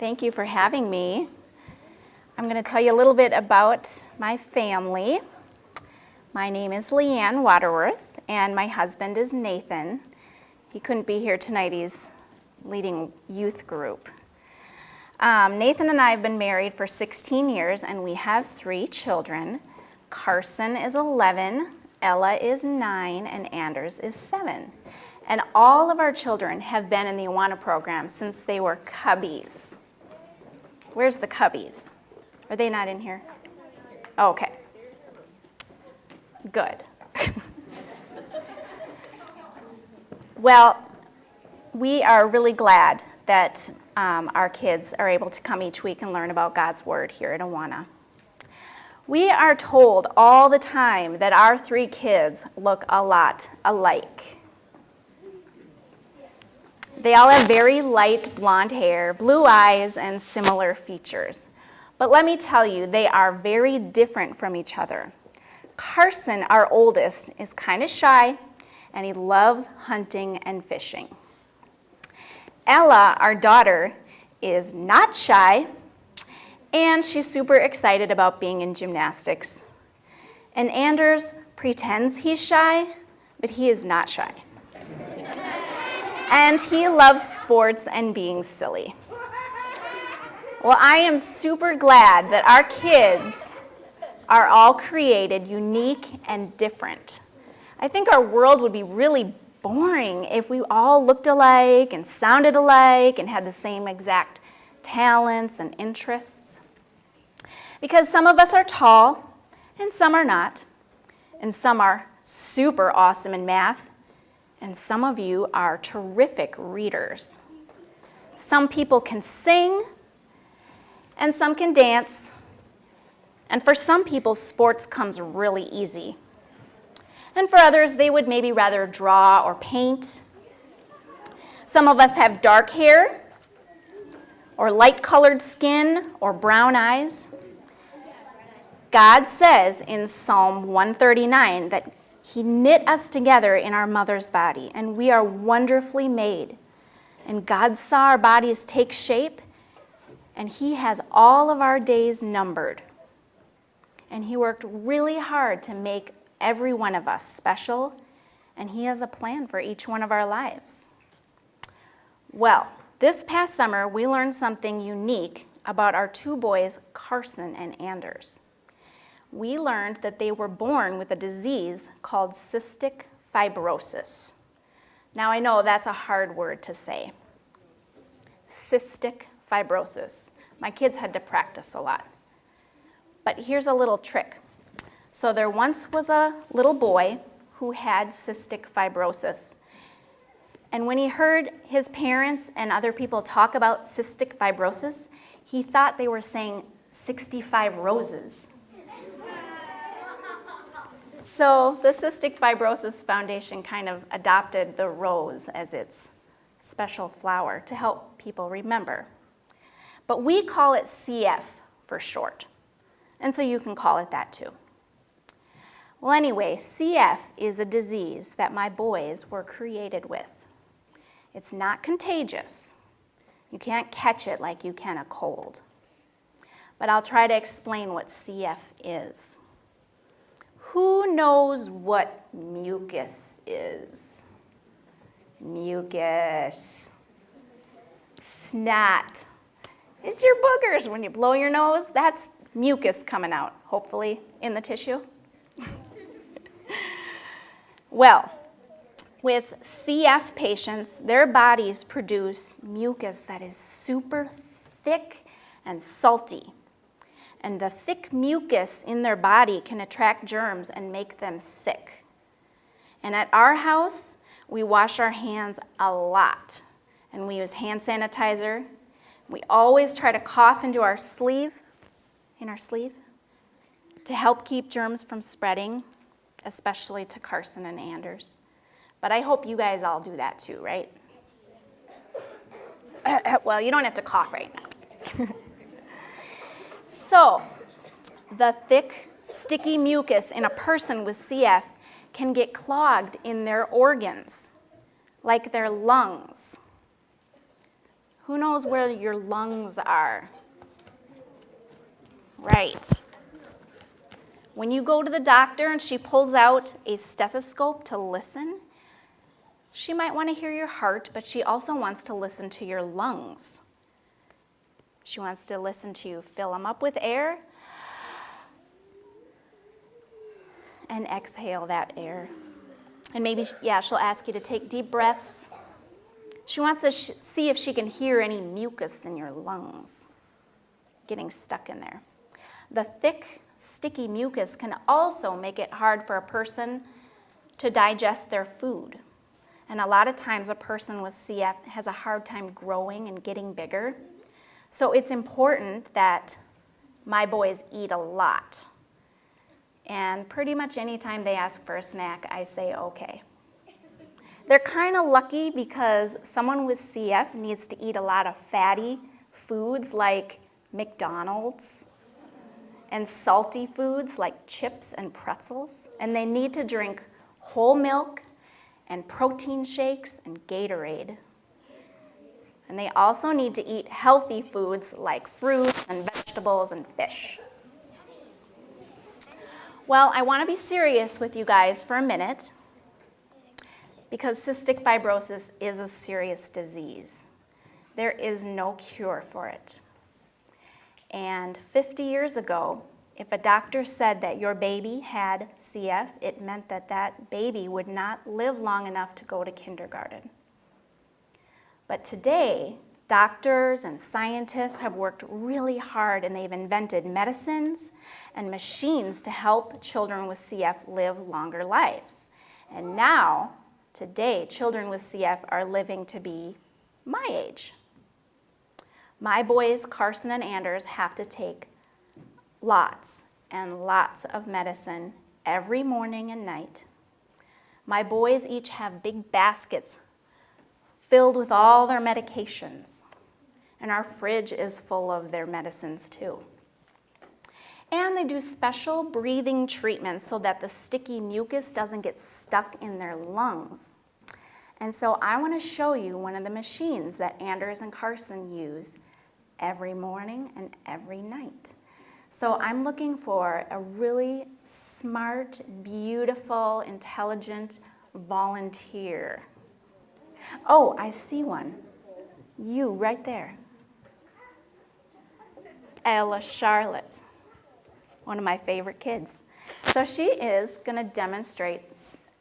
Thank you for having me. I'm going to tell you a little bit about my family. My name is Leanne Waterworth, and my husband is Nathan. He couldn't be here tonight. He's leading youth group. Nathan and I have been married for 16 years, and we have 3 children. Carson is 11, Ella is 9, and Anders is 7. And all of our children have been in the Awana program since they were cubbies. Where's the cubbies? Are they not in here? Oh, okay. Good. Well, we are really glad that our kids are able to come each week and learn about God's Word here at Awana. We are told all the time that our 3 kids look a lot alike. They all have very light blonde hair, blue eyes, and similar features. But let me tell you, they are very different from each other. Carson, our oldest, is kind of shy, and he loves hunting and fishing. Ella, our daughter, is not shy, and she's super excited about being in gymnastics. And Anders pretends he's shy, but he is not shy. And he loves sports and being silly. Well, I am super glad that our kids are all created unique and different. I think our world would be really boring if we all looked alike and sounded alike and had the same exact talents and interests. Because some of us are tall and some are not, and some are super awesome in math, and some of you are terrific readers. Some people can sing, and some can dance, and for some people, sports comes really easy. And for others, they would maybe rather draw or paint. Some of us have dark hair, or light-colored skin, or brown eyes. God says in Psalm 139 that He knit us together in our mother's body, and we are wonderfully made. And God saw our bodies take shape, and He has all of our days numbered. And He worked really hard to make every one of us special, and He has a plan for each one of our lives. Well, this past summer, we learned something unique about our 2 boys, Carson and Anders. We learned that they were born with a disease called cystic fibrosis. Now, I know that's a hard word to say. Cystic fibrosis. My kids had to practice a lot. But here's a little trick. So there once was a little boy who had cystic fibrosis. And when he heard his parents and other people talk about cystic fibrosis, he thought they were saying 65 roses. So the Cystic Fibrosis Foundation kind of adopted the rose as its special flower to help people remember. But we call it CF for short, and so you can call it that too. Well, anyway, CF is a disease that my boys were created with. It's not contagious. You can't catch it like you can a cold. But I'll try to explain what CF is. Who knows what mucus is? Mucus. Snot. It's your boogers when you blow your nose. That's mucus coming out, hopefully, in the tissue. Well, with CF patients, their bodies produce mucus that is super thick and salty. And the thick mucus in their body can attract germs and make them sick. And at our house, we wash our hands a lot. And we use hand sanitizer. We always try to cough into our sleeve, to help keep germs from spreading, especially to Carson and Anders. But I hope you guys all do that too, right? Well, you don't have to cough right now. So, the thick, sticky mucus in a person with CF can get clogged in their organs, like their lungs. Who knows where your lungs are? Right. When you go to the doctor and she pulls out a stethoscope to listen, she might want to hear your heart, but she also wants to listen to your lungs. She wants to listen to you fill them up with air and exhale that air. And maybe, she'll ask you to take deep breaths. She wants to see if she can hear any mucus in your lungs getting stuck in there. The thick, sticky mucus can also make it hard for a person to digest their food. And a lot of times a person with CF has a hard time growing and getting bigger. So it's important that my boys eat a lot. And pretty much anytime they ask for a snack, I say okay. They're kind of lucky because someone with CF needs to eat a lot of fatty foods like McDonald's and salty foods like chips and pretzels. And they need to drink whole milk and protein shakes and Gatorade. And they also need to eat healthy foods like fruits and vegetables and fish. Well, I want to be serious with you guys for a minute because cystic fibrosis is a serious disease. There is no cure for it. And 50 years ago, if a doctor said that your baby had CF, it meant that that baby would not live long enough to go to kindergarten. But today, doctors and scientists have worked really hard and they've invented medicines and machines to help children with CF live longer lives. And now, today, children with CF are living to be my age. My boys, Carson and Anders, have to take lots and lots of medicine every morning and night. My boys each have big baskets filled with all their medications. And our fridge is full of their medicines too. And they do special breathing treatments so that the sticky mucus doesn't get stuck in their lungs. And so I want to show you one of the machines that Anders and Carson use every morning and every night. So I'm looking for a really smart, beautiful, intelligent volunteer. Oh, I see one. You right there. Ella Charlotte, one of my favorite kids. So she is going to demonstrate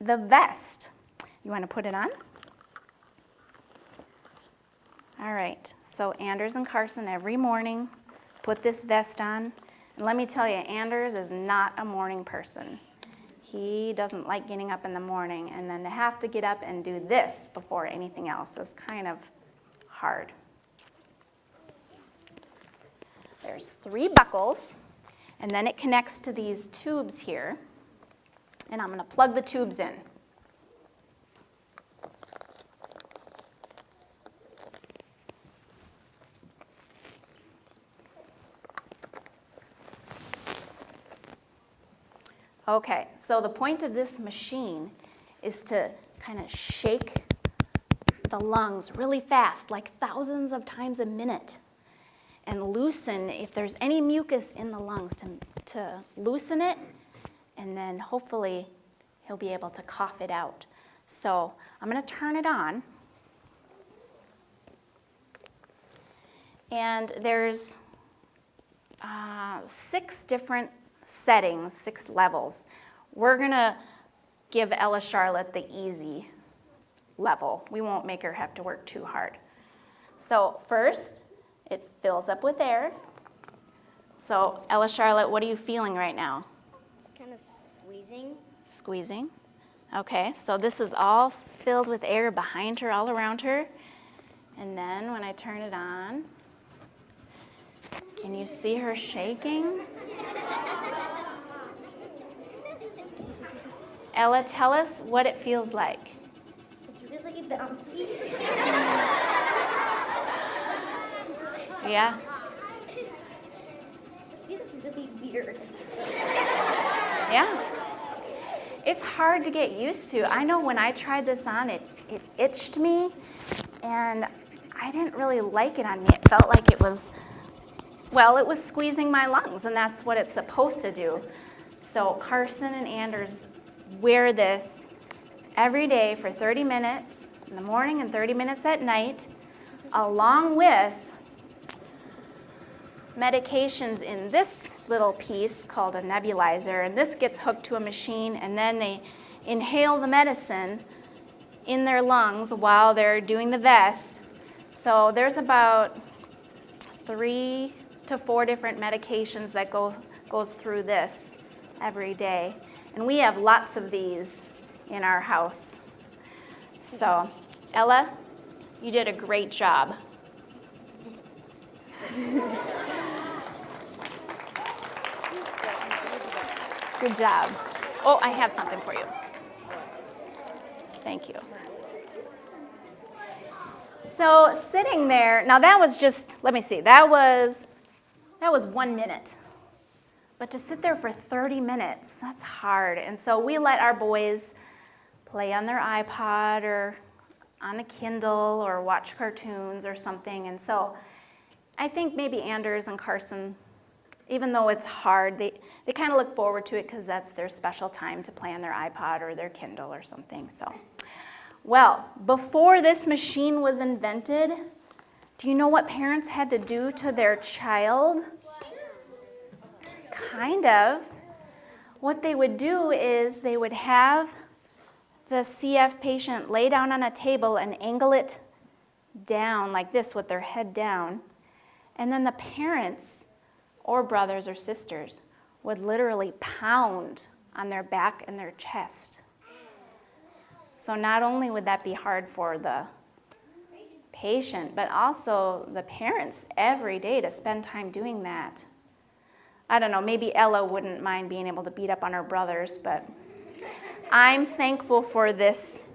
the vest. You want to put it on? All right, so Anders and Carson every morning put this vest on. And let me tell you, Anders is not a morning person. He doesn't like getting up in the morning, and then to have to get up and do this before anything else is kind of hard. There's 3 buckles, and then it connects to these tubes here, and I'm going to plug the tubes in. Okay, so the point of this machine is to kind of shake the lungs really fast, like thousands of times a minute, and loosen, if there's any mucus in the lungs, to loosen it, and then hopefully he'll be able to cough it out. So I'm going to turn it on. And there's 6 different settings, 6 levels. We're going to give Ella Charlotte the easy level. We won't make her have to work too hard. So first, it fills up with air. So Ella Charlotte, what are you feeling right now? It's kind of squeezing. Squeezing. Okay, so this is all filled with air behind her, all around her. And then when I turn it on, can you see her shaking? Ella, tell us what it feels like. It's really bouncy. Yeah? It feels really weird. Yeah. It's hard to get used to. I know when I tried this on, it itched me, and I didn't really like it on me. It felt like it was, well, it was squeezing my lungs, and that's what it's supposed to do. So Carson and Anders wear this every day for 30 minutes in the morning and 30 minutes at night, along with medications in this little piece called a nebulizer, and this gets hooked to a machine, and then they inhale the medicine in their lungs while they're doing the vest. So there's about 3 to 4 different medications that goes through this every day, and we have lots of these in our house. So Ella, you did a great job. Good job. Oh, I have something for you. Thank you. So sitting there, now that was just, let me see, that was 1 minute. But to sit there for 30 minutes, that's hard. And so we let our boys play on their iPod or on a Kindle or watch cartoons or something. And so I think maybe Anders and Carson, even though it's hard, they kind of look forward to it because that's their special time to play on their iPod or their Kindle or something. So, well, before this machine was invented, do you know what parents had to do to their child? Kind of. What they would do is they would have the CF patient lay down on a table and angle it down like this with their head down. And then the parents or brothers or sisters would literally pound on their back and their chest. So not only would that be hard for the patient, but also the parents every day to spend time doing that. I don't know, maybe Ella wouldn't mind being able to beat up on her brothers, but I'm thankful for this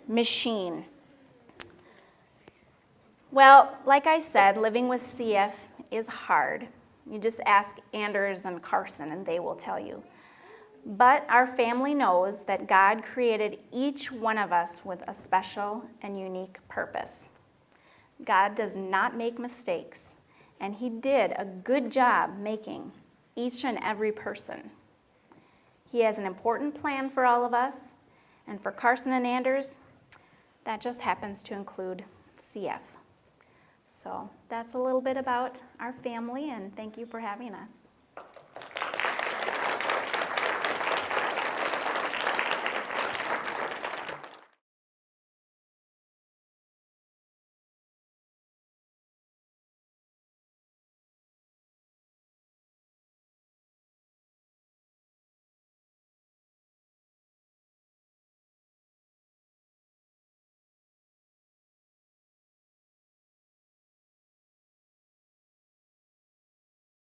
machine. Well, like I said, living with CF is hard. You just ask Anders and Carson and they will tell you. But our family knows that God created each one of us with a special and unique purpose. God does not make mistakes, and He did a good job making each and every person. He has an important plan for all of us, and for Carson and Anders, that just happens to include CF. So that's a little bit about our family, and thank you for having us.